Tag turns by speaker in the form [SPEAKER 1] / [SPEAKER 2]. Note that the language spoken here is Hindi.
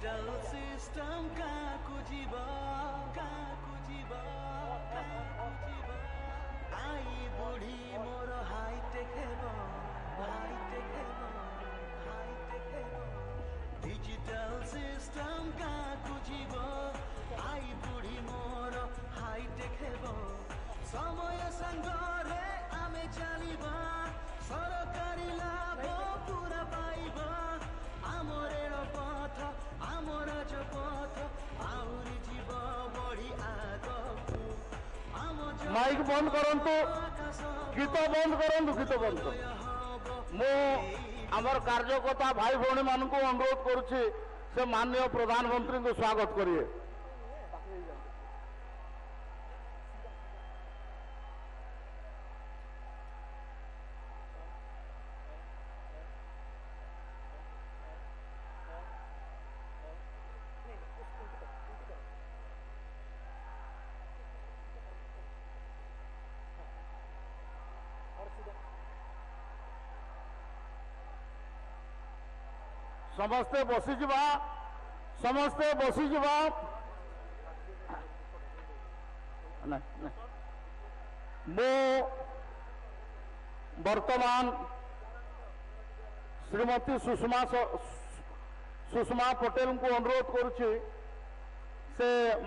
[SPEAKER 1] डिजिटल सिस्टम का कुजीबा आई बुढ़ी मोर हाईटेक डिजिटल सिस्टम का कुजीब आई बुढ़ी मोर हाईटेक समय संगरे आमे चलिबा सरकारी लाभ पूरा पाइबा आम रेलपथ आम राजपथ आउरी जीव बढ़ी आगकू
[SPEAKER 2] माइक बंद करंतु गीत बंद करंतु गीत बंद मु आमर कार्यकर्ता भाई भौणी मानक अनुरोध करुछि से माननीय प्रधानमंत्री को स्वागत करिए। समस्ते बसीजा मु वर्तमान श्रीमती सुषमा पटेल को अनुरोध करुछि से